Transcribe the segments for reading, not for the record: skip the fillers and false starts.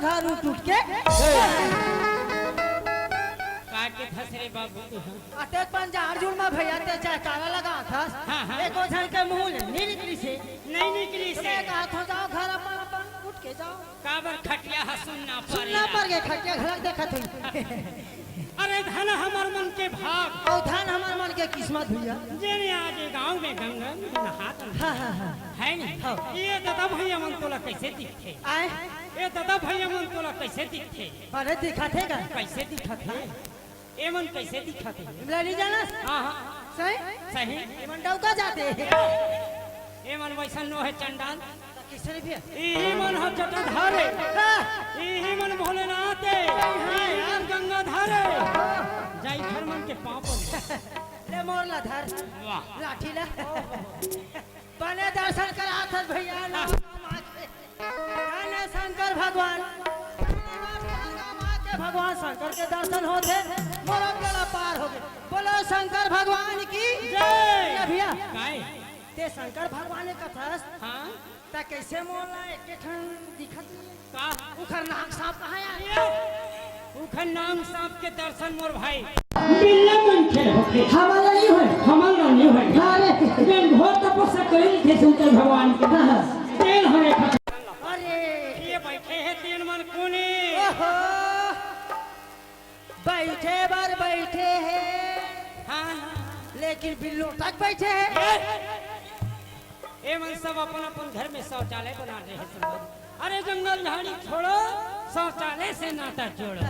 घर उठ के काट के फसरे बाबू अते पंजार जुड़ में भैया ते जयकारा लगा था। एक ओझन के मुंह नहीं निकली से नहीं निकली से कहा था जाओ घर अपन अपन उठ के जाओ काबर खटिया सुनना पर के खटिया घर देखत हुई। अरे धन हमार मन के भाग और धन हमार मन के किस्मत भैया जेने आज गांव में गंगा नहात है नहीं ये दादा भैया मन तोला कैसे दिखते आए ये दादा भैया मन तोला कैसे दिखते अरे दिखाते का कैसे दिखते ए मन कैसे दिखते नहीं जाना हां हां सही सही ए मन डौका जाते ए मन वैसा नो है चंडाल किसने भी ई मन ह जटाधारे ई मन भोलेनाथ ई मन गंगाधारे जाई घर मन के पांव पर ले मोरला धर वाह लाठी ला बने दर्शन करा था भैया ना शंकर भगवान भगवान शंकर के दर्शन होते मोरा बेड़ा पार हो गए। बोलो शंकर भगवान की जय भैया काय ते शंकर भगवान का था हां ता कैसे मोला एक ठन दिखत का उखर नाक सांप कहां आया उखर नाम सांप के दर्शन मोर भाई बिल्ला मन खेल होते हमारा नहीं होय अरे जब घोर तपस्या करी थे शंकर भगवान के तेल हरे अरे ये बैठे हैं तेल मन कोने ओहो बैठे हैं हां लेकिन बिल्लो तक बैठे हैं ए मन सब अपन अपन घर में शौचालय बना रहे हैं सब। अरे जंगल झाड़ी छोड़ो शौचालय से नाता जोड़ो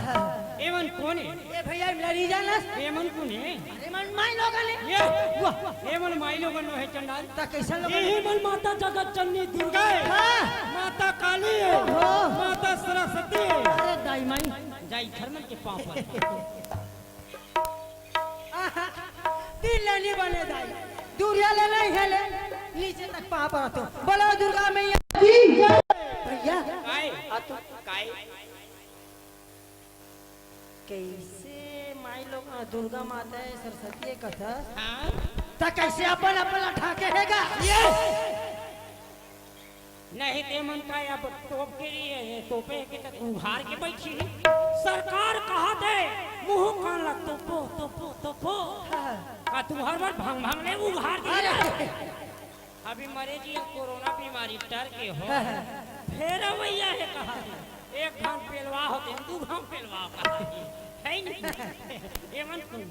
एमन कोने ए भैया लड़ी जाना एमन कोने एमन माई लोगन ये एमन माई लोगन है चंडाल ता कैसा लोगन एमन माता जगत जननी दुर्गा है माता काली है माता सरस्वती है अरे दाई माई जाई घर मन के पांव पर दिल लेनी बने दाई दूरिया ले नहीं है ले नीचे तक पांव पर तो बोलो दुर्गा मैया की जय भैया काय अतु काय कैसे माई लोग दुर्गा माता है सरस्वती है कथा हां ता कैसे अपन अपन ठाके हैगा नहीं ते मन का अब टोप के लिए टोपे के तक उघार के बैठी सरकार कहा दे मुंह कान लग तो का तू हर बार भंग ले उघार दे अभी मरे जी कोरोना बीमारी डर के हो फिर भैया है कहा एक घाम पेलवा होते दू घाम पेलवा कहा है नहीं ये मन को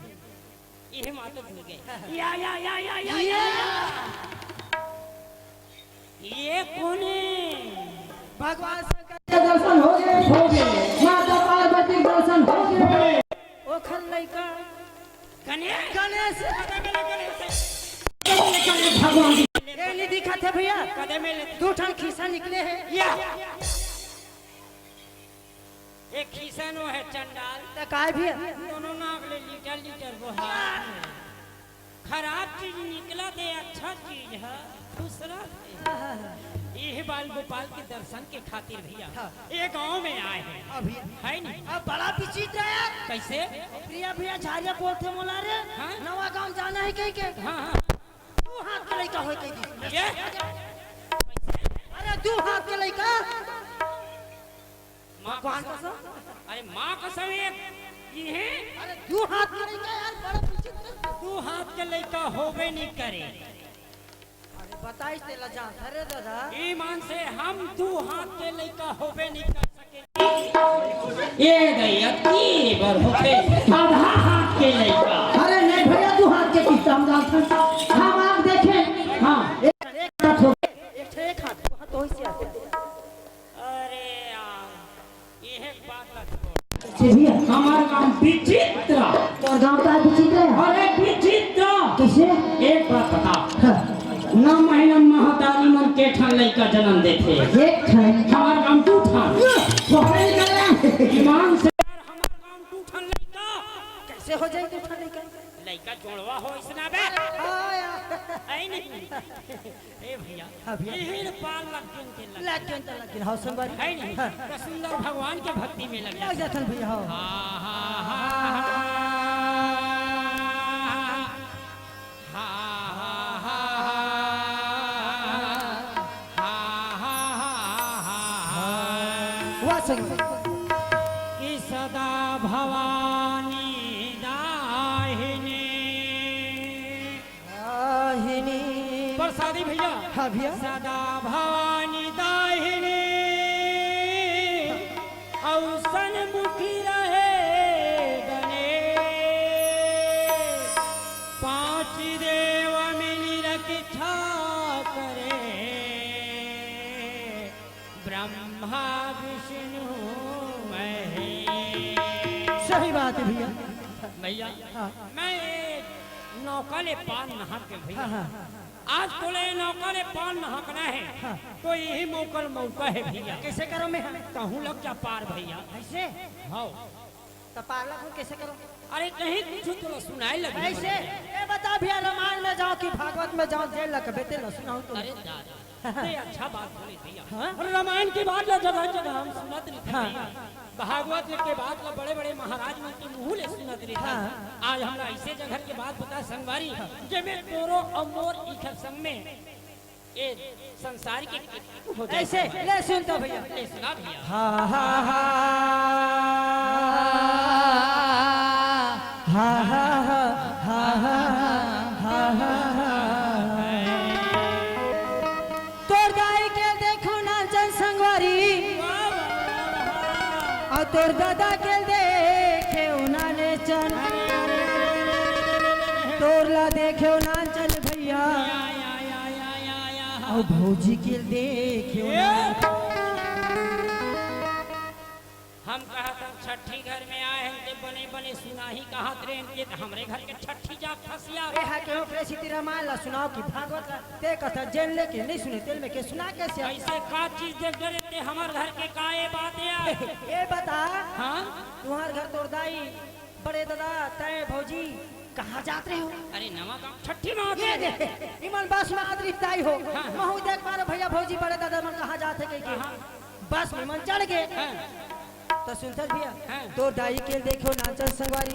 ये माता भूल गए या ये कोने भगवान शंकर के दर्शन हो गए माता पार्वती के दर्शन हो गए ओखर लइका गणेश भगवान ये नहीं दिखा थे भैया कदे में दो ठन खीसा निकले हैं एक खीसा नो है चंडाल ता काय भी दोनों नाग ले लीटर वो है खराब चीज निकला दे अच्छा चीज है दूसरा ये बाल गोपाल के दर्शन के खातिर भैया ये गांव में आए हैं अभी है नहीं अब बड़ा विचित्र है यार कैसे प्रिया भैया झारिया बोलते मोला रे नवा गांव जाना है कहीं के हाँ दो हाथ के लइका होय कहीं ये अरे दो हाथ के लइका माँ कसम अरे माँ कसम ये अरे दो हाथ के लइका यार बड़ा विचित्र दो हाथ के लइका होवे नहीं करे अरे बताइस तेला जान अरे दादा ईमान से हम दो हाथ के लइका होवे नहीं कर सके ये गया की बार होके आधा हाथ के लइका अरे नहीं भैया दो हाथ के किस्सा हम जानते हम आप देखें हां एक हाथ हो एक हाथ तो ही आते अरे यार ये एक बात लग भैया हमारा काम विचित्र और गांव का विचित्र है अरे विचित्र कैसे एक बात बता नौ महीना महतारी मन के ठन लइका जन्म देते एक ठन हमारा काम दू ठन पकड़ निकला ईमान से हमारा काम दू ठन लइका कैसे हो जाए दो ठन लइका लइका जोड़वा हो इसना बे आई नहीं ए भैया यही पाल लग हां संगवारी है नहीं तो सुंदर भगवान के भक्ति में लग जाथन भैया हां हुआ संग कि सदा भवानी दाहिनी दाहिनी प्रसादी भैया। हाँ भैया सदा भवानी दाहिनी औसन मुखी रहे गणेश, पांच देव मिली रक्षा करे, ब्रह्मा विष्णु महेश। सही बात है भैया। भैया हाँ मैं नौका ले पान नहाक के भैया, हाँ आज बोले नौका ले पान नहाकना है हाँ। तो यही मौका है भैया। कैसे करो मैं हमें कहूँ लग जा पार भैया। ऐसे हाँ तो पार्लर को कैसे करो अरे कहीं कुछ तो सुनाई लगे ऐसे ये बता भैया रामायण में जाओ कि भागवत में जाओ जेल लग बेटे न सुनाओ तो अरे दादा ये अच्छा बात बोली भैया। हाँ? रामायण की बात ला जगह जगह हम सुनत नहीं थे हाँ। भैया। भागवत के बात ला बड़े बड़े महाराज मन के मुंह ले सुनत नहीं था। हाँ। आज हमरा ऐसे जगह के बात बता संगवारी जेमे तोरो अमोर इखर संग में ये संसार के हो जाए। ऐसे ले सुन तो भैया ले सुना भैया। हा हा हा हा हा हा हा हा तोर गाय के देखो नाचन संगवारी और तोर दादा के देखे उनाले चन तोर ला देखे नाचन भैया और भौजी के देखे हम कहा था छठी घर में आए हैं ते बने बने सुनाही कहा ट्रेन के हमरे घर के छठी जा फसिया ए हा के ओकरे सीती रामायण ला सुनाओ कि भागवत ला ते कथा जेन लेके नहीं सुने तेल में के सुना कैसे ऐसे का चीज देख डरे ते हमर घर के काए बात है। ए बता हां तुम्हार घर तोर दाई बड़े दादा तय भौजी कहाँ जात रहे हो अरे नवा गांव छठी मां ये दे इमन बस में आदरी ताई हो महू देख पारो भैया भौजी बड़े दादा मन कहाँ जाते के बस में मन चढ़ गए तो सुनते भैया तोर दाई के देखो नाचन संगवारी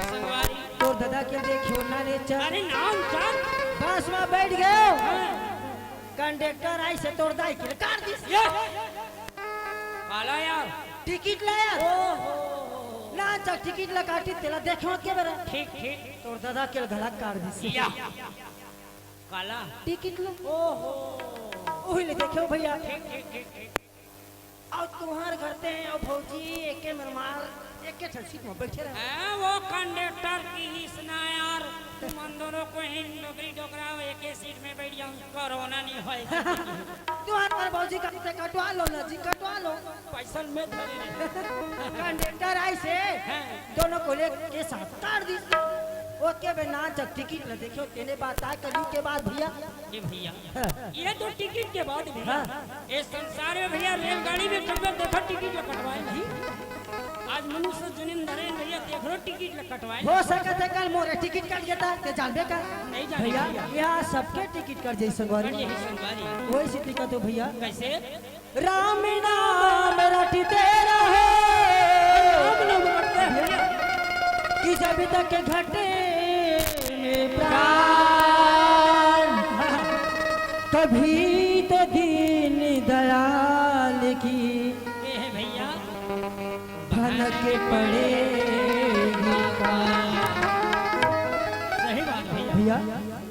संगवारी तोर दादा के देखो नाने चल अरे नाम चल बस में बैठ गए कंडक्टर आई से तोर दाई के काट दी काला यार टिकट लाया ओहो ना चल टिकट ला काटी तेला देखो के बेरा ठीक ठीक तोर दादा के गला काट दी या काला टिकट ला ओहो ओही ले देखो भैया ठीक ठीक ठीक ठीक और तुम्हार करते हैं और भौजी एके मरमार एके सीट में बैठे रहे वो कंडक्टर की ही सुना यार तुम दोनों को ही नौकरी डोकरा एक ही सीट में बैठ जाऊं कोरोना नहीं होए तुम्हार भौजी का से कटवा लो ना जी कटवा लो पैसा में धरे कंडक्टर आई से दोनों को ले के साथ काट दी ओके बे ना जब टिकट न देखो तेने बात आ कली के बाद भैया ये भैया ये तो टिकट के बाद भैया ये संसार में भैया रेलगाड़ी में कब देखो टिकट कटवाए नहीं आज मनुष्य जन्म धरे भैया देख लो टिकट कटवाए हो सकता है कल मोरे टिकट कट गया ते जानबे कर नहीं जान भैया यहाँ सबके टिकट कट जाई संगवारी यही संगवारी वही से दिक्कत हो भैया कैसे राम नाम रटते रहो राम नाम रटते भैया कि जब तक घटे में प्राण कभी तो दीन दयाल की ये है भैया भनक पड़ेगी सही बात भैया भैया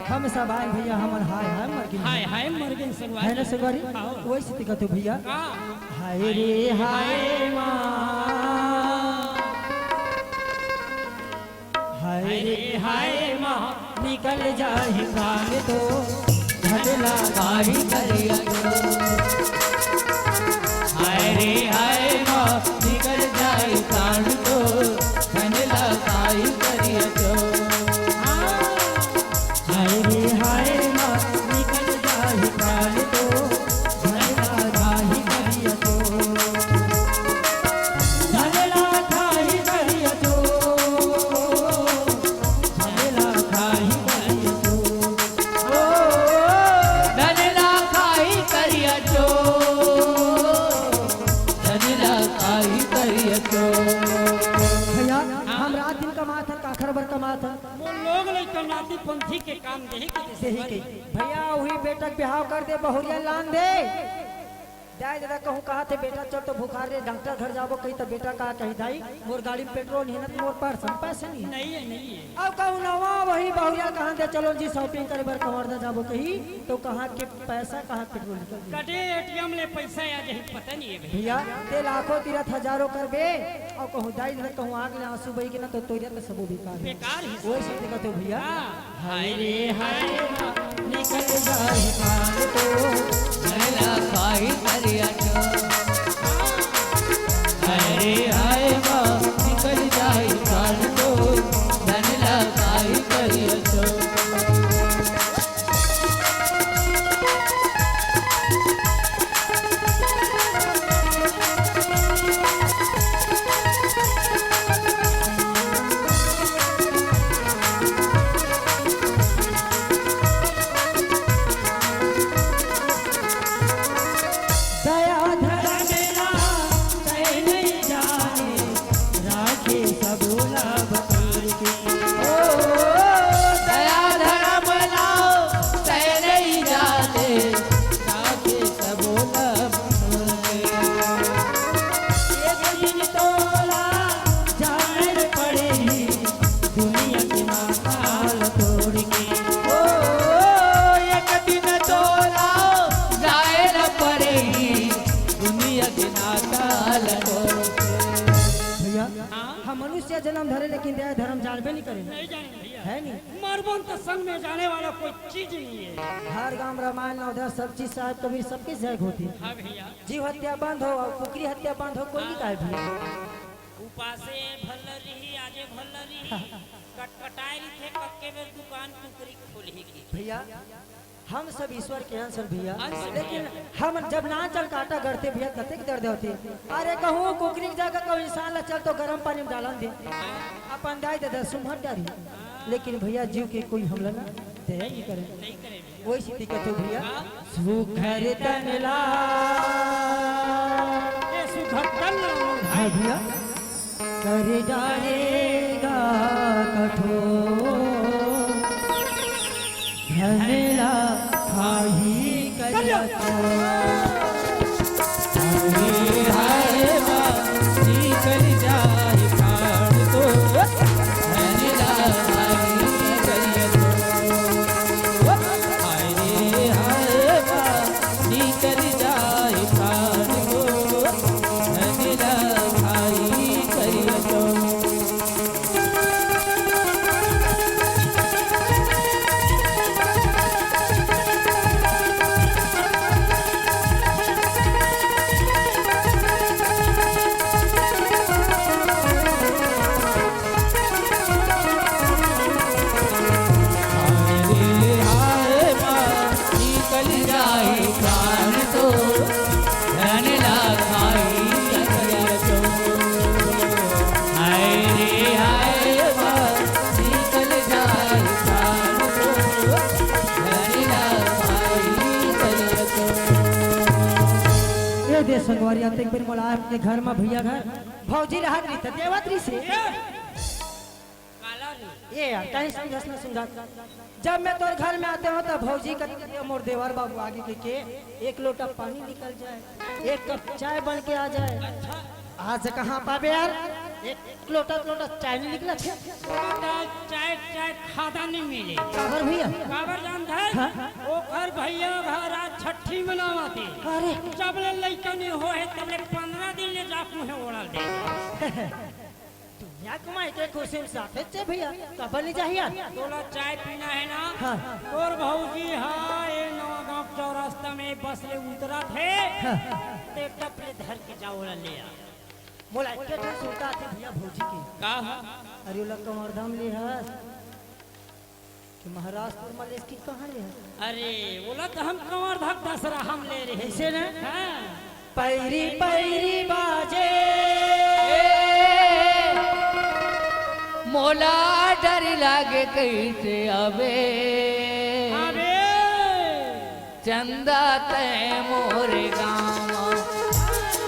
हम सब आए भैया हमन हाय हाय मर गए हाय हाय मर गए संगवारी है ना संगवारी वही स्थिति का तो भैया का हाय रे हाय माँ हाय रे हाय माँ निकल जाए कान तो झटला गाड़ी करिया हाय रे हाय माँ निकल जाए कान तो झटला गाड़ी करिया हाय रे हाय माँ निकल जाए कान तो झटला गाड़ी करिया झटला गाड़ी करिया भैया हम रात दिन कमात है काखर बर कमात है वो लोग लइका नाती पंथी के काम देही के सही के भैया वही बेटक बिहाव कर दे बहुरिया लान दे दाई दादा कहूँ कहा थे बेटा चल तो बुखार रे डॉक्टर घर जाबो कहीं तो बेटा कहा कही दाई मोर गाड़ी में पेट्रोल नहीं है ना तो मोर पास हम पैसे नहीं है नहीं है नहीं है अब कहूँ नवा वही बहुरिया कहाँ दे चलो जी शॉपिंग करे बार कमर दे जाबो कहीं तो कहाँ के पैसा कहाँ पेट्रोल निकल गया कटे एटीएम ले पैसा आ जाए पता नहीं है भैया ते लाखों तीरथ हजारों करबे और कहूँ दाई दादा कहूँ आग ले आंसू बही के ना तो तोरिया तो सबो बेकार है बेकार ही वही से देखते हो भैया हाय रे हाय निकल जाए कान तो नैला खाई करिया तो हरे हाय माँ निकल जाए कान तो नैला खाई करिया तो दया धरा मेरा कह नहीं जाने राखे सबूला बतूर की ओ दया धर्म लाओ तय नहीं जाते राखे सबोला एक दिन तोला जान पड़ेगी दुनिया के माताल तोड़ के ओ एक दिन तो लाओ जाए न पड़ेगी दुनिया के नाता लड़ो भैया हम मनुष्य जन्म धरे लेकिन दया धर्म जानबे नहीं करे नहीं जाने भैया है नहीं मरबन तो संग में जाने वाला कोई चीज नहीं है हर गांव रामायण नवधा सब चीज साहब कबीर सबकी जय होती है हाँ भैया जीव हत्या बंद हो और कुकरी हत्या बंद हो कोई नहीं कहे भैया उपासे भल्लरी आजे भल्लरी कटकटाई थे कक्के में दुकान कुकरी खोली की भैया हम सब ईश्वर के अंश हैं भैया अंश लेकिन हम जब ना चल काटा करते भैया कतेक दर्द होते अरे कहूँ कुकरी की जगह कहूँ इंसान ला चल तो गर्म पानी में डालन दे अपन दाई दादा सुमहट डारी लेकिन भैया जीव के कोई हमला ना दया ही करे नहीं करे भैया वही स्थिति कहते हो भैया सुखर तनला ये सुघटन हाँ भैया कर डालेगा कठोर धनला खाही करिया हाय माँ निकल जाए कान तो नैला खाई करिया तो हाय माँ निकल जाए कान तो नैला खाई करिया तो हाय माँ निकल जाए प्राण तो धन खाई करिया तो हाय रे हाय माँ निकल जाए प्राण तो धन खाई करिया तो ये दे संगवारी आते एक बार मोला अपने घर में भैया घर भौजी रहत रही था देवत्री से काला रे ये यार कहीं समझस ना सुंदर जब मैं तोर घर में आते हो तो भौजी का मोर देवर बाबू आगे के एक लोटा पानी निकल जाए एक कप चाय बन के आ जाए आज कहाँ पाबे यार एक लोटा चाय नहीं निकला थे चाय चाय खादा नहीं मिले काबर भैया काबर जान है हाँ? ओ घर भैया घर आज छठी मनावाती अरे जब ले लइका नहीं हो है तब ले 15 दिन ले जाकू है ओड़ल दे दुनिया कमाई के खुशी में साथे छे भैया कबर नहीं चाहिए यार तोला चाय पीना है ना हाँ। और भौजी हाँ ये नवा गांव चौरास्ता में बस ले उतरा थे ते टपले धर के जाओ ले आ मोला के ठन सुनता थे भैया भौजी की का अरे लोग कमरधाम ले हस कि महाराष्ट्र में इसकी कहां ले है अरे बोला तो हम कंवर धक दसरा हम ले रहे ऐसे ना हाँ पैरी पैरी बाजे मोला डर लागे कैसे अबे अबे चंदा तय मोरे गाँव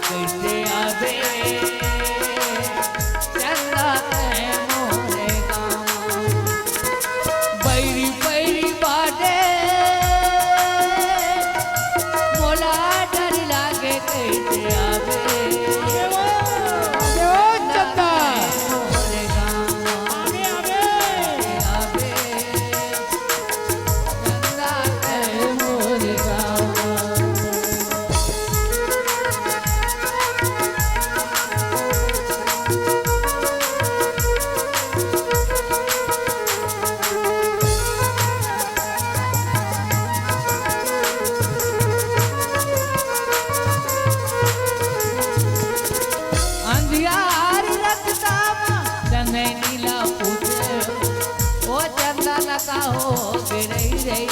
कैसे अबे चंदा तय मोरे गाँव बैरी बैरी बाटे मोला डर लागे लगा हो गिरई रही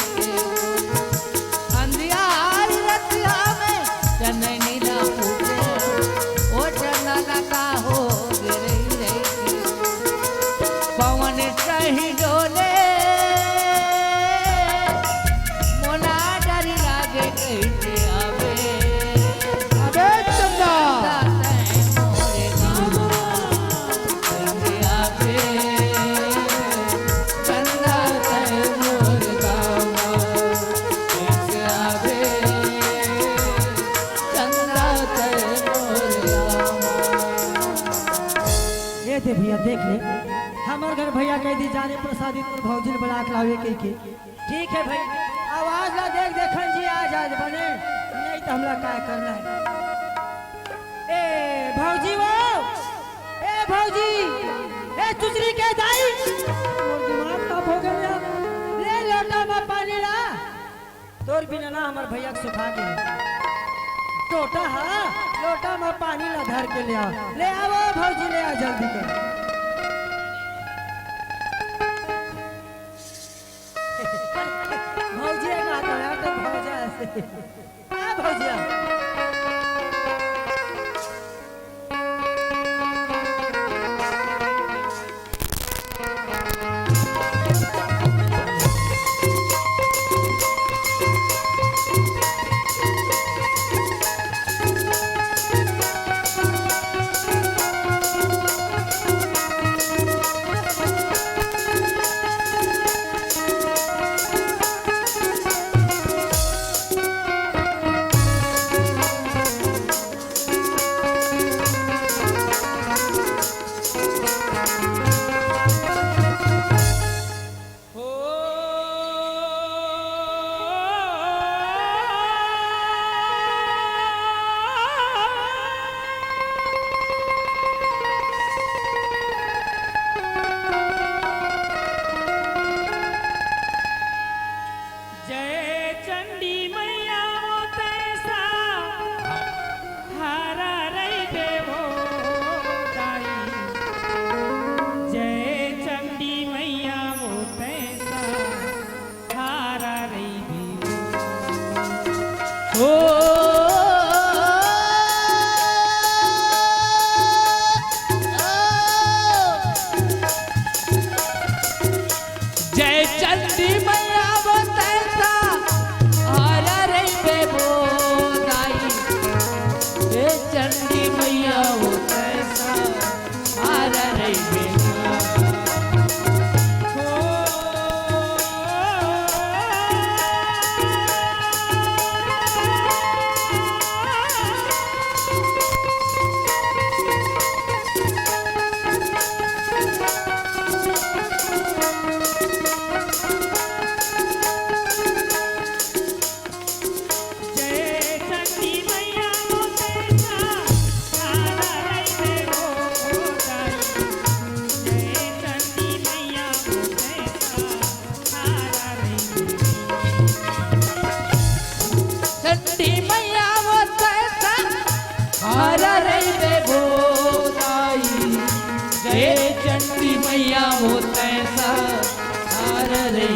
अंधियार रतिया में चंदनी ना पूछे ओ चंदा लगा हो गिरई रही पवन सही डोले मोना डरी लागे कहते आवे अबे चंदा मोरे गामा कहते आवे चंदा तय मोर गामा कहते आवे चंदा तय मोर गामा। ये थे भैया देख ले हमार घर भैया कह दी जाने प्रसादी पर भौजिल बना के लावे के ठीक है भाई आवाज ला देख देखन जी आज आज बने नहीं तो हमला क्या करना है ए भौजी वो ए भौजी ए चुचरी के दाई मोर दिमाग खराब हो गया ले लोटा में पानी ला तोर बिना ना हमार भैया के सुखा के टोटा हाँ लोटा में पानी ला धर के ले आओ भौजी ले आ जल्दी कर भौजिया का तो यार तो भौजा ऐसे हाँ भौजिया जय चंडी मैया बतैसा हारा रे बेबोदाई जय चंडी मैया बतैसा हारा रे चंडी मैया बतैसा हारा रे बेबोदाई जय चंडी मैया बतैसा हारा रे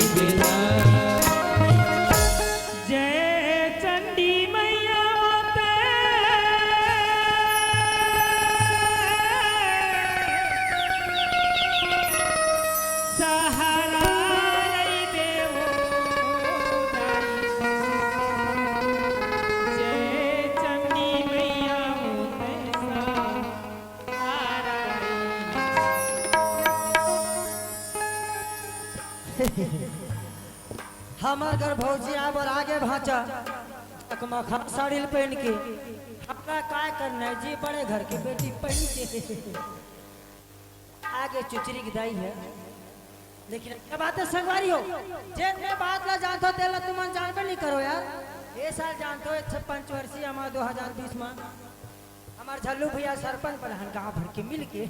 जय चंडी मैया सहारा रे देवो जय चंडी मैया सहारा हमार घर भौजी अब और आगे भाचा मखा साड़ी पहन के अपना काय करना है जी बड़े घर की बेटी पहन के आगे चुचरी की दाई है लेकिन क्या बात है संगवारी हो जेन में बात ला जानते हो तेला तुम जानबे नहीं करो यार ये साल जानते हो 56 वर्षीय हमार 2020 में हमार झल्लू भैया सरपंच प्रधान गाँव भर के मिल के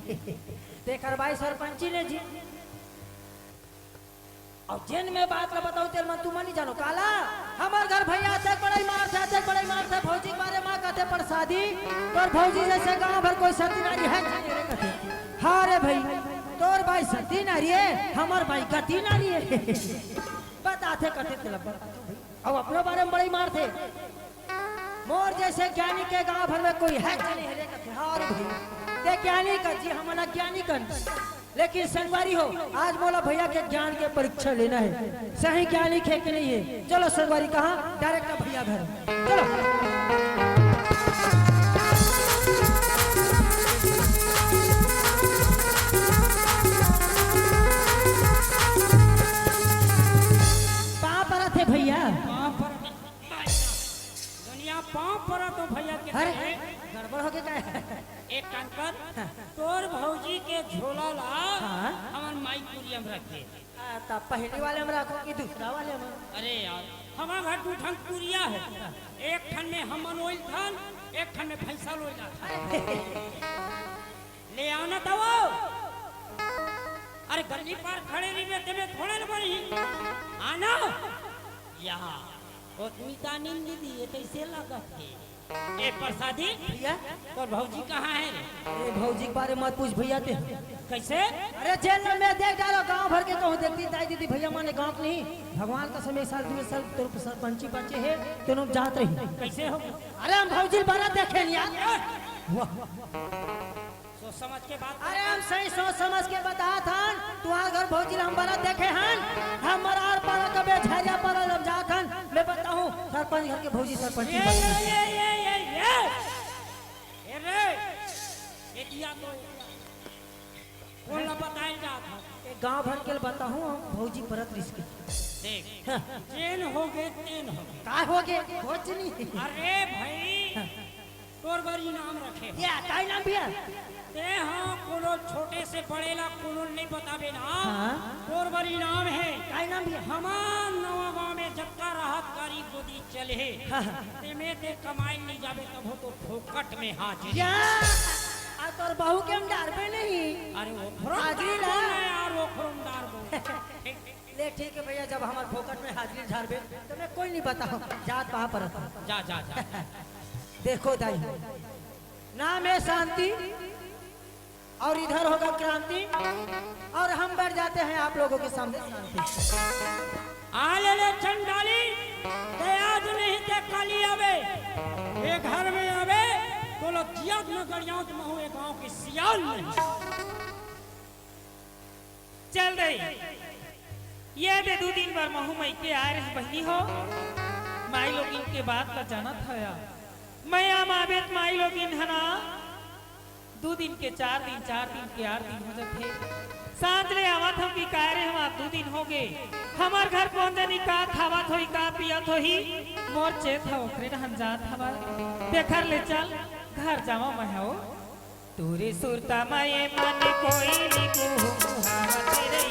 देकर भाई सरपंची ने जी और जिन में बात ला बताओ तेल मन तुम नहीं जानो काला हमार घर भैया आते बड़ाई मारते भौजी के बारे माँ कहते प्रसादी और भौजी जैसे गांव भर कोई सत्यनारायण है हाँ रे भाई तोर भाई सती नारी है, हमार भाई कती नारी है। बताते कते तिलक अब अपने बारे में बड़ी मार थे। मोर जैसे ज्ञानी के गांव भर में कोई है नहीं है रे हार भाई ते ज्ञानी का जी हमारा ज्ञानी कर, लेकिन संगवारी हो आज बोला भैया के ज्ञान के परीक्षा लेना है, सही ज्ञानी खे के नहीं है। चलो संगवारी कहाँ डायरेक्ट भैया घर चलो। भैया दुनिया पाँव पड़ा तो भैया के गड़बड़ हो गया। एक काम कर, तोर भौजी के झोला ला हमार माई कुरियम रखे। तब पहले वाले में रखो कि दूसरा वाले में? अरे यार हमार घर दू ठन कुरिया है, एक ठन में हमन ओइल थन, एक ठन में फैसल ओइल ले आना था वो। अरे गली पार खड़े रही में तेरे थोड़े न बनी आना यहाँ ओतमीता नींद दी ये कैसे लागत है। ए प्रसादी भैया तो भौजी कहाँ है रे? अरे भौजी के बारे मत पूछ भैया ते कैसे? अरे जेल में देख डालो गांव भर के कहूँ देखती दाई दीदी भैया माने गांव नहीं भगवान का समय साल 2 साल तो सरपंची बचे है दोनों जात रही कैसे हो? अरे हम भौजी बारा देखे नहीं यार सोच समझ के बात। अरे हम सही सोच समझ के बता था तुम्हारे घर भौजी हम बारा देखे हन हमारा और पारा कबे झरिया पर जब जात हन मैं बताऊं सरपंच घर के भौजी सरपंच ए रे ये दिया तो बोलना बताएं जात गांव भर के बताऊं भौजी परत रिस्क देख चेन हो गए तेन हो गए का हो गए कुछ नहीं। अरे भाई तोर बड़ी नाम रखे या काई नाम भैया ते हाँ कोनो छोटे से बड़े ला कोनो नहीं बतावे ना। हाँ? तोर बड़ी नाम है काई नाम भैया हमार नवा गांव में जक्का राहत कारी गोदी चले हाँ। ते में ते कमाई नहीं जावे तब हो तो फोकट में हाजिर या आ तोर बहू के हम डरबे नहीं। अरे वो हाजिरी ला यार वो खरमदार बोल ले ठीक है भैया जब हमारे फोकट में हाजिरी झाड़बे तो मैं कोई नहीं बताऊं जात वहां पर जा जा जा देखो दाई नाम है शांति और इधर होगा क्रांति और हम बैठ जाते हैं आप लोगों के सामने शांति। आ ले चंडाली ते आज नहीं ते काली आवे ये घर में आवे तो लो जियाद न गड़ियां तो महू एक गांव की सियाल नहीं चल रही ये दे 2 दिन बार महू मई के आ रही बहनी हो माई लोग इनके बात का जाना था या मैं आम आबेत माई लोग इन है ना 2 दिन के 4 दिन 4 दिन के 8 दिन हो जाते सांझ ले आवत हम की कह रहे हम आप 2 दिन हो गए हमार घर कौन जानी का खावत होई का पियत होई मोर चेत हो ओकरे हम जात हवा देखर ले चल घर जावा मैं हो तूरी सुरता माए मन कोई निको हावत रही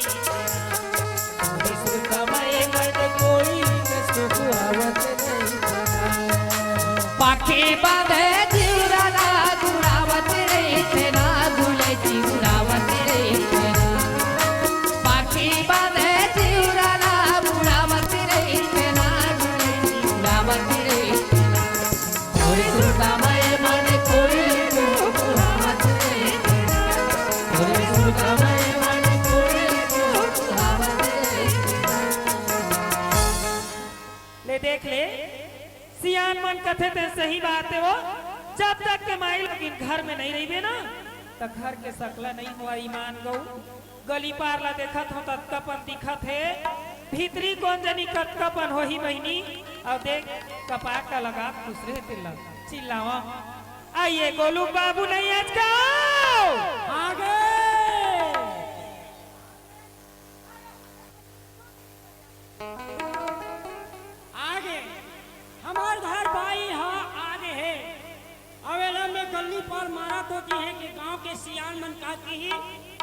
तूरी सुरता माए मन कोई निको हावत रही पाखी बांधे जीवराना गुड़ावत रही तेना गुले जीवरावत रही तेना पाखी बांधे जीवराना गुड़ावत रही तेना गुले जीवरावत रही और सुरता मैं मन कोई गुड़ावत रही और सुरता मैं मन कोई गुड़ावत रही ले देख ले सियान मन कथे ते सही बात है वो जब तक के माई लोग घर में नहीं रही ना तो घर के सकला नहीं हुआ ईमान गौ गली पार ला देखत हो तत्कपन दिखत है भीतरी कौन जनी कतकपन हो ही बहनी और देख कपा का लगा दूसरे चिल्लावा आइए गोलू बाबू नहीं आज का आगे आगे हमार घर भाई हाँ आगे है अवेला में गली पर मारा तो की है कि गांव के सियान मन का की ही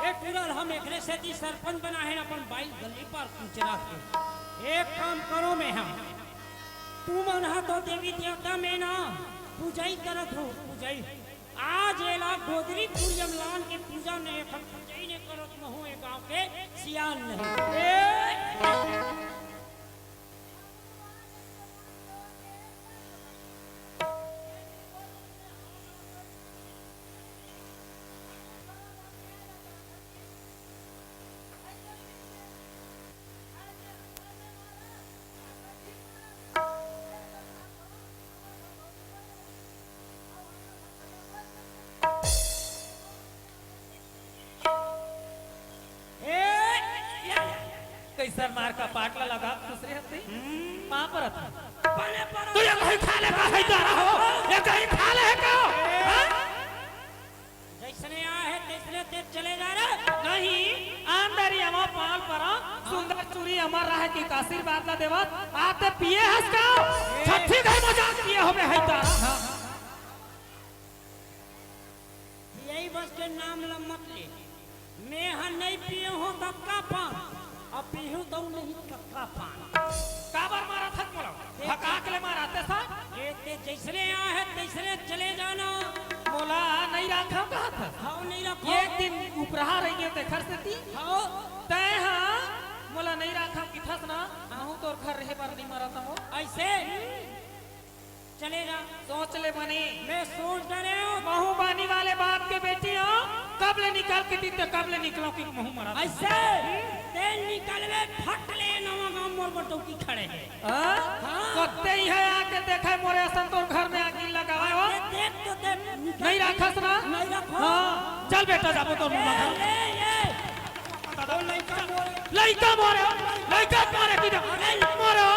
एक पूरा हम एकरे से दी सरपंच बना है अपन बाई गली पर कुचरा के एक काम करो में हम तू मन हा तो देवी देवता में ना पूजाई करत हो पूजाई आज एला गोदरी पूजम लान की पूजा ने हम पूजाई ने करत महू ए गांव के सियान नहीं कैसर मार का पाटला लगा दूसरे हफ्ते मां पर था पले पर तू ये कहीं खा ले का है तारा हो ये कहीं खा ले है का जैसने आए है तैसने ते चले जा रे नहीं आंदरी हम पाल पर सुंदर चूड़ी अमर रहे की आशीर्वाद ला देवत आते पिए हंस का छठी गए मजाक किए होबे है तारा यही बस के नाम ल मत ले मैं हा नहीं पिए हो कक्का पान अब पीहू तो नहीं कक्का पान काबर मारा था मोला हका के ले मारा ते सा ये ते जैसने आए है तैसने चले जाना मोला नहीं रखा कहा था हाउ नहीं रखो एक दिन उपरहा रही गए ते घर से थी हाउ तय हां मोला नहीं रखा किथस ना आहू तोर घर रहे पर नहीं मारा था हो ऐसे चले जा सोच ले बनी मैं सोच रहे हूँ महू बानी वाले बाप के बेटी हो कब ले निकाल के दीते कब ले निकलो कि महू मरा ऐसे तेल निकलवे फट ले नवा गांव मोर बटो की खड़े है कत्ते ही है आके देखे मोरे असन तोर घर में आगी लगावे हो देख तो दे नहीं रखस ना नहीं रखो हां चल बेटा जाबो तोर मुंह में ले ये तो लइका मोरे लइका मारे की मोरे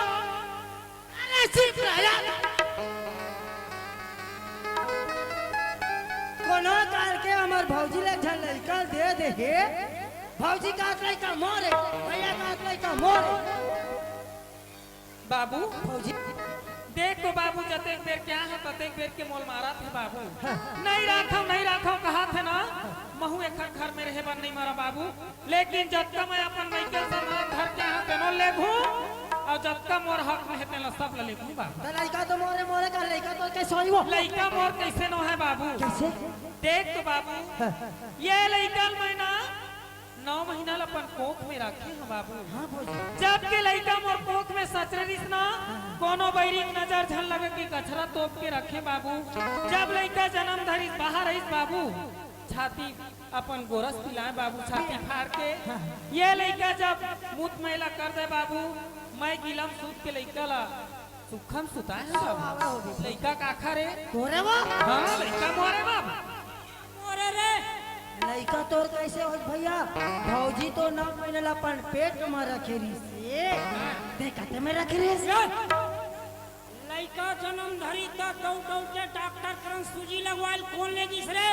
अरे सीख रहा कोनो काल के हमार भौजी ले झल लइका दे दे हे भौजी काट लइका मोरे भैया काट लइका मोरे बाबू भौजी देख तो बाबू जते बेर क्या है तते बेर के मोल मारा थे बाबू नहीं राखो कहा थे ना महू एक घर में रहे बन नहीं मारा बाबू लेकिन जब तक मैं अपन माइकल सामान घर के यहाँ तेनो लेघू और जब तक मोर हक में है तेनो सब लेघू बाबू लड़का तो मोरे का लड़का तो कैसे होई वो लइका मोर कैसे न है बाबू कैसे देख तो बाबू ये लइका मैना 9 महीना अपन कोख में रखे हैं बाबू हां भौजी जब के लइका मोर कोख में सचरिस ना कोनो बैरी नजर झन लगे कि कचरा तोप के रखे बाबू जब लइका जन्म धरी बाहर रहिस बाबू छाती अपन गोरस पिलाए बाबू छाती फाड़ के ये लइका जब मुत मैला कर दे बाबू मैं गिलम सूत के लइका ला सुखम सुताए है बाबू लइका का आखा रे तोरे वो हां लइका मोरे बाबू मोरे रे लड़का तोर कैसे हो भैया भौजी तो 9 महीना अपन पेट में रखे रही से देखते में रखे रही से लइका जन्म धरी त टौ के डॉक्टर करन सूजी लगवाइल कौन ले जिस रे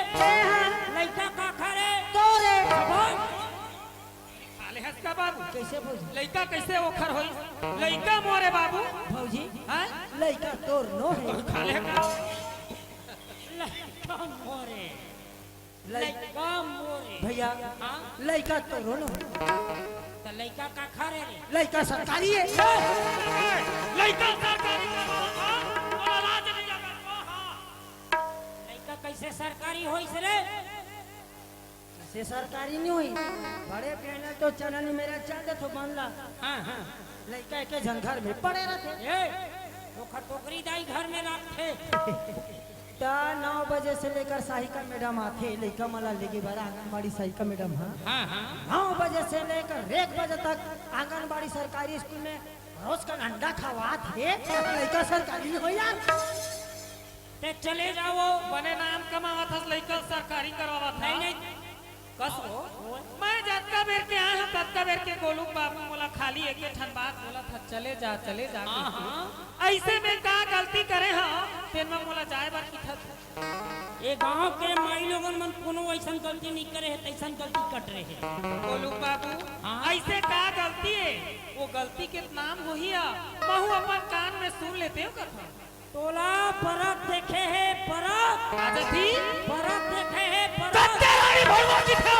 लइका का खरे तोरे आले हस का बाबू कैसे भौजी लइका कैसे ओखर होई लइका मोरे बाबू भौजी हैं लड़का तोर नो है खाले का लइका मोरे लइका मोरे भैया हां लड़का तोरो नो त लइका का खरे रे लड़का सरकारी है लइका सरकारी और लाज नहीं जागा हां लइका कैसे सरकारी होइस रे से सरकारी नहीं हुई बड़े पहले तो चलन मेरा चल दे तो बनला हां हां लड़का के झंझर में पड़े रहते ए ओखर टोकरी दाई घर में रखे 9 बजे से लेकर साहिका मैडम आते लड़का मला लेके बड़ा आंगनबाड़ी साहिका मैडम हाँ हां हां 9 बजे से लेकर 1 बजे तक आंगनबाड़ी सरकारी स्कूल में रोज का अंडा खवात है लड़का सरकारी हो यार ते चले जाओ बने नाम कमावत हस लइका सरकारी करवावत नहीं है नहीं कस हो मैं जतका बेर के आया हूं ततका बेर के गोलू बाबू मोला खाली एक ठन बात बोला था चले जा हां हां ऐसे में का गलती करे हां तेन में मोला जाए बार की था ए गांव के माई लोगन मन कोनो ऐसन गलती नहीं करे है तैसन गलती कट रहे है गोलू बाबू हाँ। ऐसे का गलती है वो गलती के नाम हो ही महू अपन कान में सुन लेते हो कथा तोला परत देखे है परत आजती परत देखे है परत कत्ते रानी भड़वा की था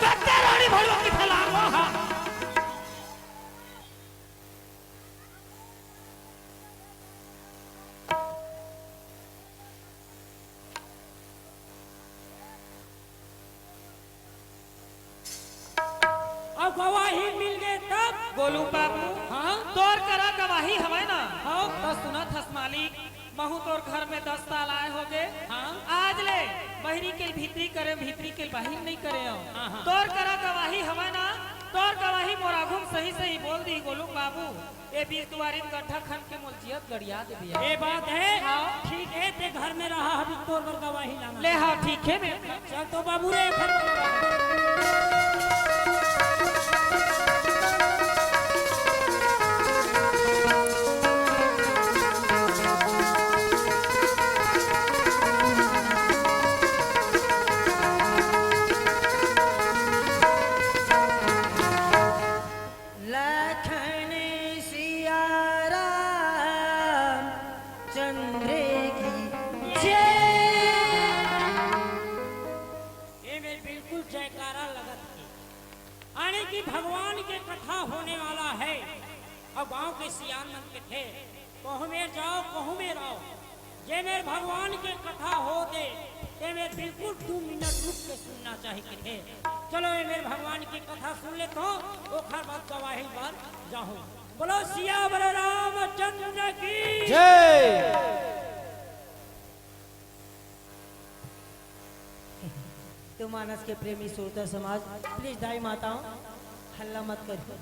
कत्ते रानी भड़वा की था लागो हां अब गवाही मिल गए तब गोलू बाबू हाँ तोर करा गवाही हवे ना हाँ। तो सुनत हस मालिक महू तोर घर में 10 साल आए होगे हाँ। आज ले बहरी के भीतरी करे भीतरी के बाहर नहीं करे हो हाँ, हाँ। तोर करा गवाही हवे ना तोर गवाही मोरा घूम सही सही बोल दी गोलू बाबू ए 20 दुआरी में गड्ढा खन के मोलचियत गड़िया दे दिया ये बात है हाँ। ठीक है ते घर में रहा अभी तोर पर गवाही लाना ले हाँ ठीक है मैं चल तो बाबू रे घर मेरे बिल्कुल जयकारा लगत है आने की भगवान के कथा होने वाला है। और गांव के सियान मन के थे कहूँ में जाओ कहूँ में रहो, जे मेरे भगवान के कथा हो दे ते मेरे बिल्कुल 2 मिनट रुक के सुनना चाहिए थे। चलो ये मेरे भगवान की कथा सुन ले तो ओखर बात गवाही बार जाओ। बोलो सियावर रामचंद्र की जय। तो मानस के प्रेमी श्रोता समाज, प्लीज दाई माताओं हल्ला मत करो,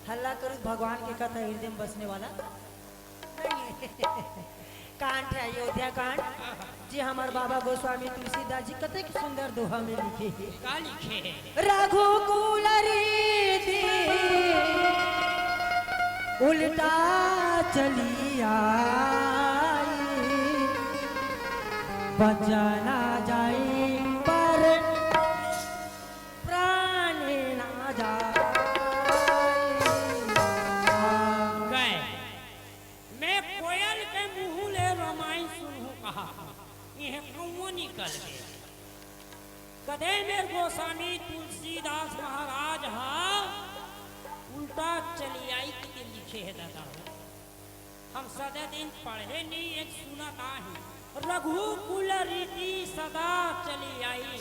हल्ला करो भगवान की कथा हृदय में बसने वाला कांड है अयोध्या कांड जी। हमारे बाबा गोस्वामी तुलसीदास जी कते सुंदर दोहा में लिखे का लिखे है रघुकुल रीति उल्टा चली आई, बचना जाए पर प्राण ना जाए। गए मैं कोयल के मुंह ले रामायण सुनूं कहा यह कौन निकल गए। कदे मेरे गोस्वामी तुलसीदास महाराज हा उल्टा चली आई के लिखे है दादा। हम सदा दिन पढ़े नहीं एक सुना ही रघुकुल रीति सदा चली आई,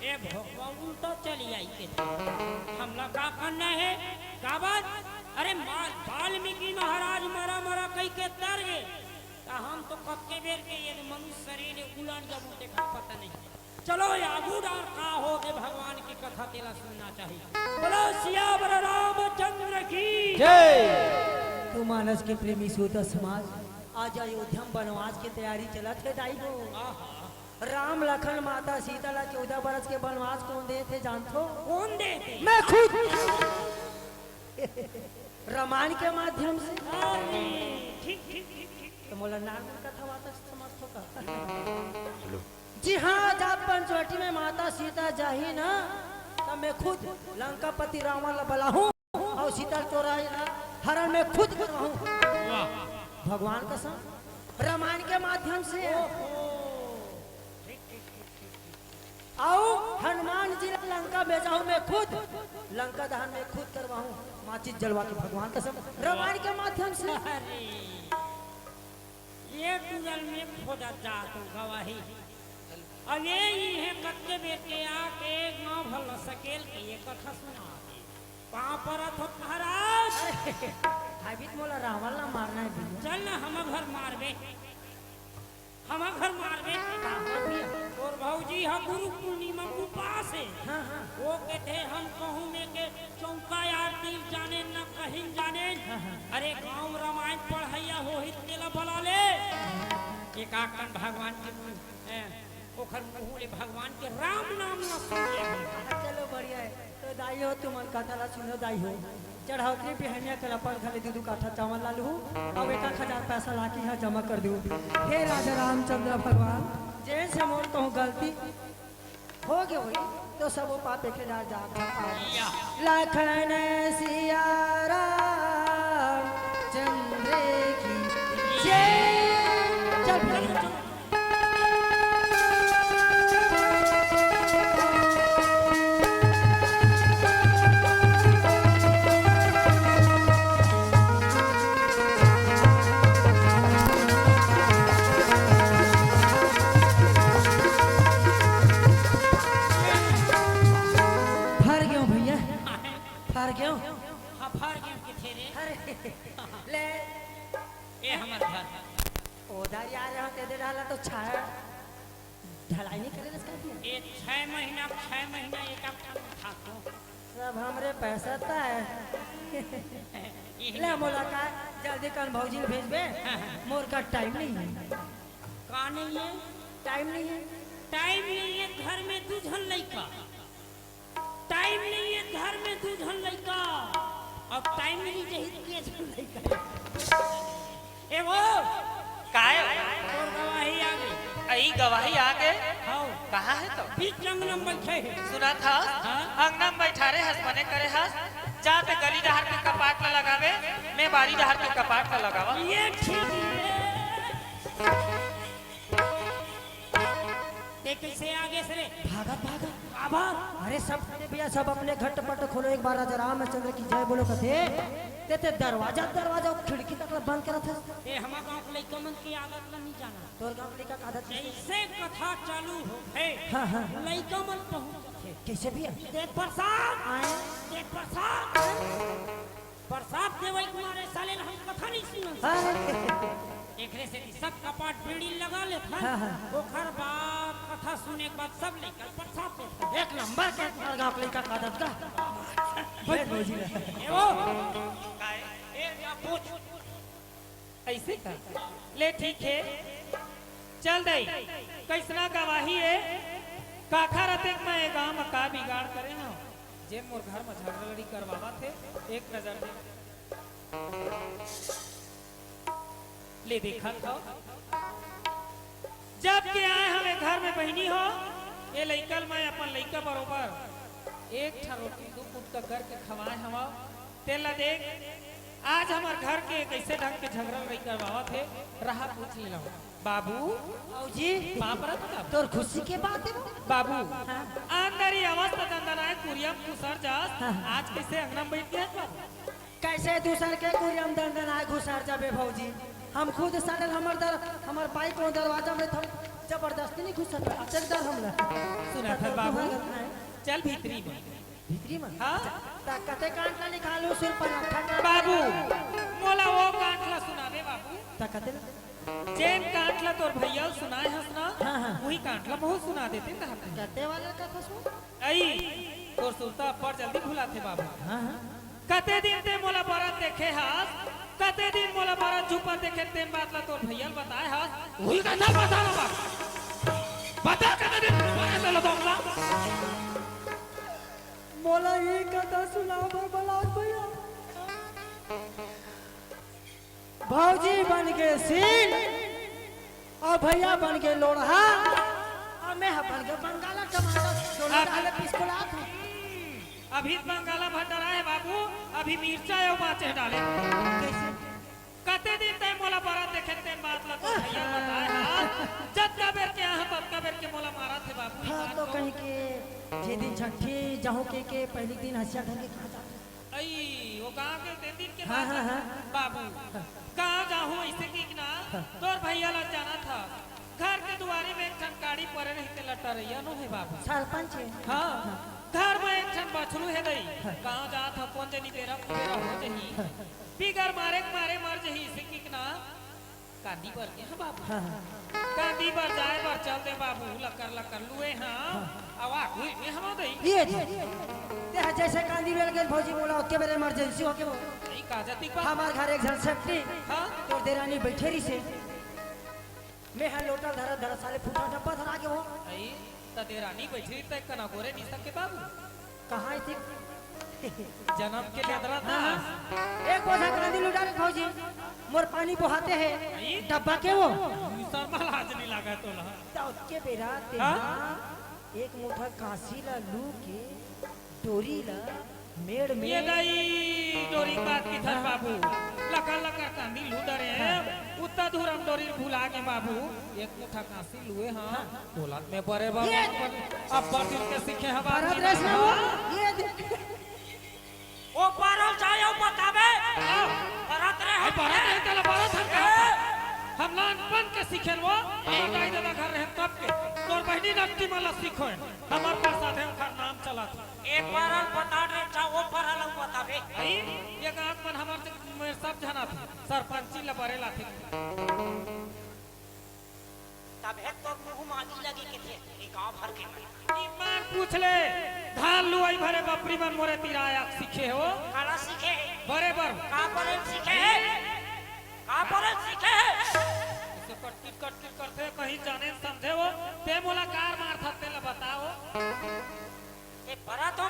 ए भगवान उल्टा चली आई के हम लोग का करना है गावत। अरे वाल्मीकि महाराज मरा मरा कही के तर गए हम तो कत्ते बेर के ये मनुष्य शरीर उलन जब देखा पता नहीं। चलो आगू डार का हो दे भगवान की कथा तेरा सुनना चाहिए। बोलो सियावर रामचंद्र की जय। तू मानस के प्रेमी श्रोता समाज, आज अयोध्या में वनवास की तैयारी चला थे दाई को। राम लखन माता सीता ला 14 बरस के वनवास कौन दे थे जानते हो? कौन दे मैं खुद रामायण के माध्यम से। ठीक ठीक ठीक ठीक तो मोला नाम कथा वाता समझ हो का? जी हाँ, जब पंचवटी में माता सीता जाही ना तब मैं खुद लंकापति रावण ला बला हूँ और सीता चोराई ना हरण में खुद करवाऊँ। भगवान कसम रामायण के माध्यम से। आओ हनुमान जी लंका भेजाऊं मैं खुद, लंका दहन में खुद करवाऊं, माचिस जलवा के भगवान कसम रामायण के माध्यम से। ये कुल में खोदा जा तू गवाही अब ये है कत्ते बेटे आके गांव भल सकेल के ये कथा सुना कहां पर हो महाराज। हाबित मोला रावण ला मारना है भैया। चल ना हम घर मारबे, हम घर मारबे। और भौजी हम गुरु पूर्णिमा को पास है। हाँ हाँ वो कहते हम कहूँ में के चौका यार दिल जाने न कहीं जाने। अरे गांव रामायण पढ़ैया हो ही तेला बला ले एक आकन भगवान के ओखर मुंह ले भगवान के राम नाम न सुने। चलो बढ़िया है। तो दाई हो तुम कथा ला सुनो दाई हो। चढ़ावती बिहनिया कर अपन खाली 2 काठा चावल ला लूँ और 1000 पैसा ला के यहाँ जमा कर दूँ। हे राजा रामचंद्र भगवान, जैसे मोर कहूँ गलती हो गई हुई तो सब वो पापे के जा लखन सिया राम चंद्र की जय। चल क्यों? हाँ फार क्यों के थे रे? अरे ले ए हमार घर ओदार यार यहाँ दे दे डाला तो छाया ढलाई नहीं करे इसका दिया। ये 6 महीना एक हफ्ता था तो सब हमरे पैसा ता है। ले मुलाकात जल्दी कर भौजी भेज बे, मोर का टाइम नहीं है। का नहीं है? टाइम नहीं है। टाइम नहीं है घर में दूधन लइका, टाइम नहीं है घर में दूधन लइका और टाइम नहीं चाहिए के जन लइका। ए वो काय और गवाही आ गई। आई गवाही आ गए। हां कहाँ है तो? बीच अंगना में बैठे हैं। सुना था हाँ? अंगना में बैठा रहे हंस बने करे हंस जा पे गली डहर के कपाट ला लगावे, मैं बारी डहर के कपाट ला लगावा। ये ठीक है। कैसे आगे से रे भागत भागत आभार अरे सब भैया सब अपने घट पट खोलो एक बार राजा रामचंद्र की जय बोलो कथे ते दरवाजा दरवाजा खिड़की तक बंद करा था ए हमार गांव के लइका मन की आदत ला नहीं जाना तोर गांव का आदत जैसे कथा चालू हो है हाँ हाँ लइका मन पहुंच कैसे भैया देख प्रसाद आए देख प्रसाद प्रसाद देवई कुमार साले हम कथा नहीं सुनन हाँ, एकरे से सब कपाट बेड़ी लगा ले था हाँ, हाँ। ओखर बाद कथा सुने के बाद सब लेकर प्रसाद देता एक नंबर के तोर गांव का आदत का बैठ भौजी ला। ए वो ए जा पूछ ऐसे का ले ठीक है चल दई कैसना गवाही है काखा रते मैं गांव में का बिगाड़ करे ना जे मोर घर में झगड़ा लड़ी करवावा थे एक नजर दे ले देखा था जब के आए हमें घर में बहनी हो ये लइकल मैं अपन लइका बरोबर एक ठा रोटी दो फुट का करके खवाए हवा तेला देख आज हमार घर के कैसे ढंग के झगड़ा नहीं करवावा थे रहा पूछ ले बाबू भौजी पापरत का तोर खुशी के बात है बाबू अंदर ही अवस्था दंदनाए कुरियम कुसर जास आज कैसे अंगना में बैठ गया बाबू कैसे दूसर के कुरियम दंडन आए घुसर जाबे भौजी हम खुद साडल हमर बाइक को दरवाजा में थम जबरदस्ती नहीं घुस सकता अचल डर हमला सुना था बाबू चल भीतरी में भीतरी में हाँ ता कते कांटला निकालो सिर पर ठंडा बाबू मोला वो कांटला सुनावे बाबू ता कते जेन कांटला तोर भैया सुनाए हस ना हाँ, हाँ। वही कांटला बहुत सुना देते ना कते वाला कथा सुन आई तोर सुनता पर जल्दी भुलाते बाबू हां हां कते दिन ते मोला बरात देखे हास कते दिन मोला बरात झुपा देखे तेन बात ला तोर भैया बताए हास वही कथा बता लो बाबू बता कते दिन बरात ला बोला मोला ये कथा सुनाओ बरबलात भैया भौजी बन गए सीन और भैया बन गए लोढ़ा और मैं बन गया बंगाला टमाटर दोनों डाले पिस्कुला था अभी बंगाला भट्टा है बाबू अभी मिर्चा है बाचे डाले कैसे कते दिन तय मोला बरात देखे तेन बात ला तो भैया बताए हां जब का बेर के यहां तब का बेर के मोला मारा थे बाबू हाँ तो कहीं के जे दिन छठी जहू के पहली दिन हसिया ढंगे खा जाते आई वो गांव के दिन के हाँ, बाद हाँ, हाँ। बाबू गांव जाहूं ऐसे की ना तोर भैया ला जाना था घर के दुआरे में एक ठन गाड़ी परे रही के लटा रहिया नो है बाबू सरपंच है हाँ घर में एक ठन बछरू है दई गांव जा था कौन जनी तेरा पूरा हो जही बिगर मारे मर जही इसे की ना कांदी पर के हां बाबू हाँ हाँ कांदी पर जाए पर चलते बाबू लकर लुए हां आवा हुई में हम दई ये ते जैसे कांदी बेल गेल भौजी बोला ओके बेरे इमरजेंसी होके वो ई का जाती बा हमार घर एक जन सेफ्टी हां तोर देरानी बैठे रही से मैं हर लोटा धरा साले फुटा डब्बा धरा के हो आई त देरानी बैठी तय कना गोरे नहीं सके बाबू कहाँ थी जन्म के लेदरा था एक बोझा कांदी लुटा के भौजी मोर पानी बहाते हैं डब्बा के वो शर्मा लाज नहीं लगा तो ला तो के बेरा तेरा एक मुठा काशी ला लू के डोरी ला मेड़ में ये गई डोरी बात की थर बाबू लका कांदी लुडरे उतना दूर हम डोरी भुला के बाबू एक मुठा कांसी लुए हां दौलत में बड़े बाबू अब बर्दिन के सीखे हमारा भारत रेस में वो ये ओ पारो जायो बतावे परत रे भारत हम नानपन के सीखेल वो गाय दादा घर रहे तब के तोर बहनी नट्टी वाला सीखो हमार पास आधे घर नाम चला था एक बार बता रे चाहो परल बतावे आई ये गांव पर हमार सब जना थे सरपंची ला बरेला थे तब है तो मुंह मांगी लगी के थे ई गांव भर के ईमान पूछ ले धान लुआई भरे बपरी मन मोरे तिराया सीखे हो काला सीखे बरे बर का पर सीखे का पर सीखे इसे कट करते कहीं जाने समझे हो ते मोला कार मार थते ला बताओ ए बरातो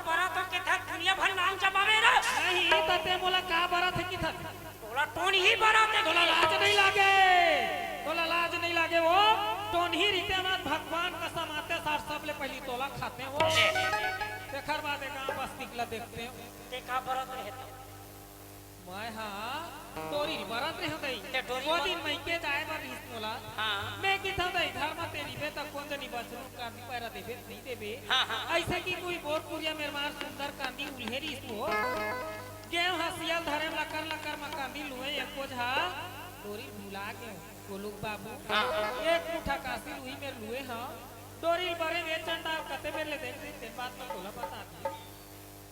के तक दुनिया भर नाम जमावे रे नहीं तते मोला का बरा थे की था तोला टोन ही बराते तोला लाज नहीं लागे वो टोन ही रीते नाथ भगवान का समाते सार सब ले पहली तोला खाते हो देखर बाद गांव बस्ती ला देखते हो ते का बरात रहे तो मैं हाँ तोरी बरत रहे हो गई ते डोरी वो बर- दिन मैं के जाए बर रिस मोला हाँ मैं की था दई घर में तेरी बे तक कौन जनी बचरू कांदी पैरा देबे नहीं देबे हाँ, हाँ। ऐसे की कोई बोरपुरिया मेरे मार सुंदर कांदी उल्हेरी इसको गेव हसियल धरे लकर लकर में कांदी लुए एक कोझा डोरी भुला के गोलुक बाबू हाँ। एक मुठा कासी लुई मेरे लुए हाँ डोरी बरे वे चंडा कते बेले देख दी ते बात तो बोला बता दी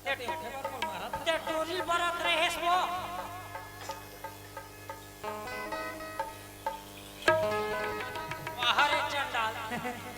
ते उठे बार बोल मारा था ते डोरी बरत रहे वो बाहर चंडाल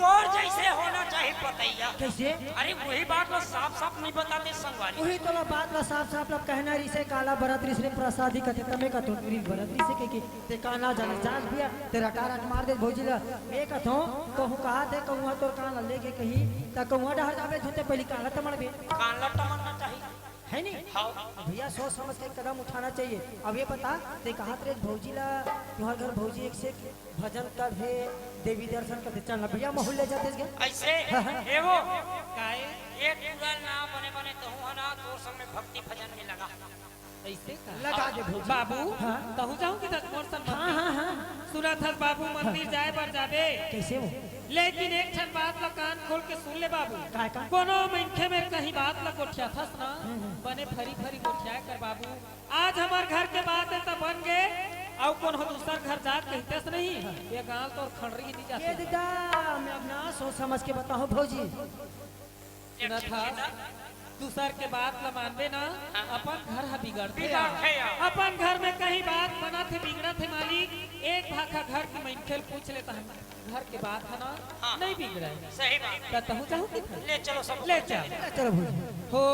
तोर जैसे होना चाहिए पतैया कैसे अरे वही बात वो साफ साफ नहीं बताते संगवारी वही तो बात ला साफ साफ लब कहना रिसे काला भरत रिसे प्रसादी कते तमे का तो री भरत रिसे के ते काना जान जान दिया तेरा टारट मार दे भौजी ला मैं कथो तो हूं कहा थे कहूं तोर कान लेके कही ता कहूं डहर जावे झूठे पहली काला तमड़ बे कान लट्टा मारना चाहिए है नहीं हाँ भैया सोच समझ के कदम उठाना चाहिए अब ये बता ते कहा तेरे भौजी ला तुम्हारे घर भौजी एक से भजन कर है देवी दर्शन करते चल भैया मोहल्ले जाते गए ऐसे एगो काए एक पूरा ना बने बने तो हूं ना तोर संग में भक्ति भजन में लगा ऐसे का लगा दे भौजी बाबू हाँ। कहूं जाऊं कि मोर सन हाँ हाँ हाँ सुना था बाबू मंदिर जाए पर जाबे कैसे वो लेकिन एक क्षण बात ला कान खोल के सुन ले बाबू काय का कोनो मनखे में कहीं बात ला गोठिया थस ना बने फरी फरी गोठिया कर बाबू आज हमार घर के बात है तब बन गए और कौन हो दूसर घर जात कहते नहीं ये गांव तो खंडरी नहीं ये जाते दीदा मैं अपना सोच समझ के बताओ भौजी सुना था दूसर के बात ला मानबे ना अपन घर हा बिगड़ते बिगड़ते आ। अपन घर में कहीं बात बना थे बिगड़ा थे मालिक एक भाखा घर की मनखेल पूछ लेता है घर के बात है ना हाँ। नहीं बिगड़ा है सही बात कहूँ चाहूँ कि ले चलो सब ले चल चलो भौजी हो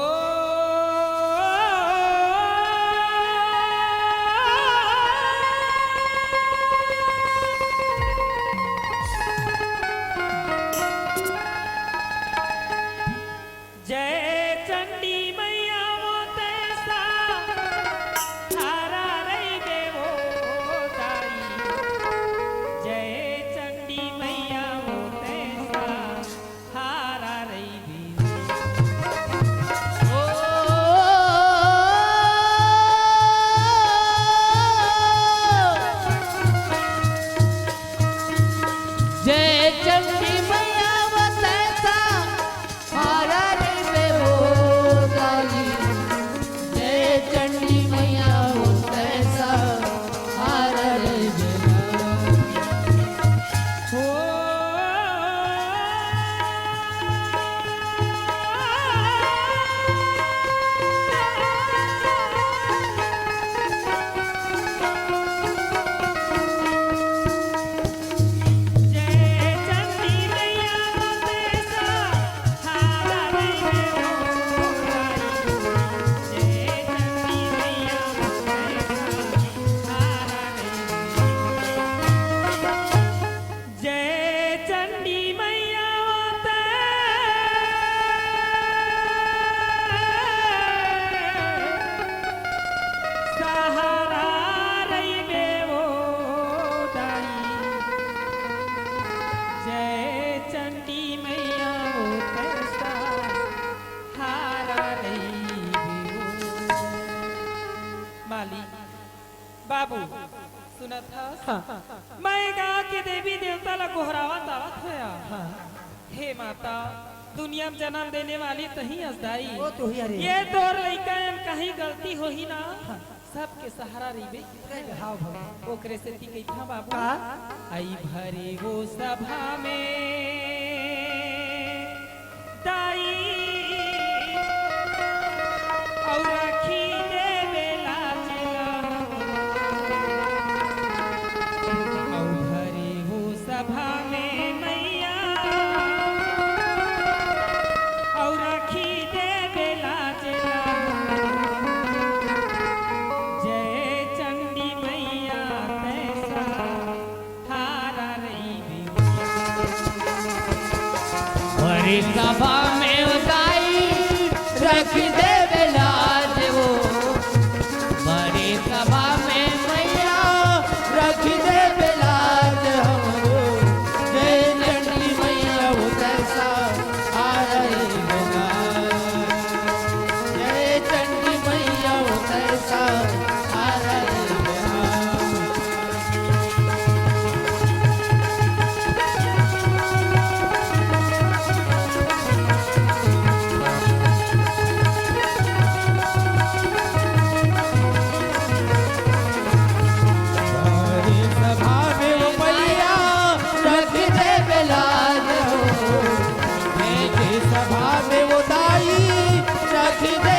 जय चंडी मैया वो तैसा थारा रही देवो दाई जय चंडी मैया वो तैसा थारा रही देवो जय चंडी मैया वतैसा हारा रे बेहोदाई जय चंडी मैया वतैसा हारा रे बेहोदाई हो जय चंडी मैया वो तैसा थारा रही देवो दाई जय चंडी मैया वो तैसा थारा रही देवो जय चंडी मैया सहारा रही देवो दाई जय चंडी मैया सहारा रही देवो माली बाबू सुना था मैं गा के देवी देवता ला गोहरावा दावत होया हे माता दुनिया में जन्म देने वाली तही असदाई वो तो ही अरे ये तोर लइका कहीं गलती होही ना सबके सहारा रहीबे हाँ भौजी ओकरे से ती कही था बाबू का आई भरे वो सभा में दाई और रखी दे बेला चला और भरे वो सभा में मैया और रखी दे बेला चला जय चंडी मैया तैसा हारा रही बड़ी सभा में उताई रख दे बेलाज वो बड़ी सभा में मैया रख दे बेलाज हो जय चंडी मैया वो कैसा आ रही होगा जय चंडी मैया वो कैसा आ सभा में वो दाई रख दे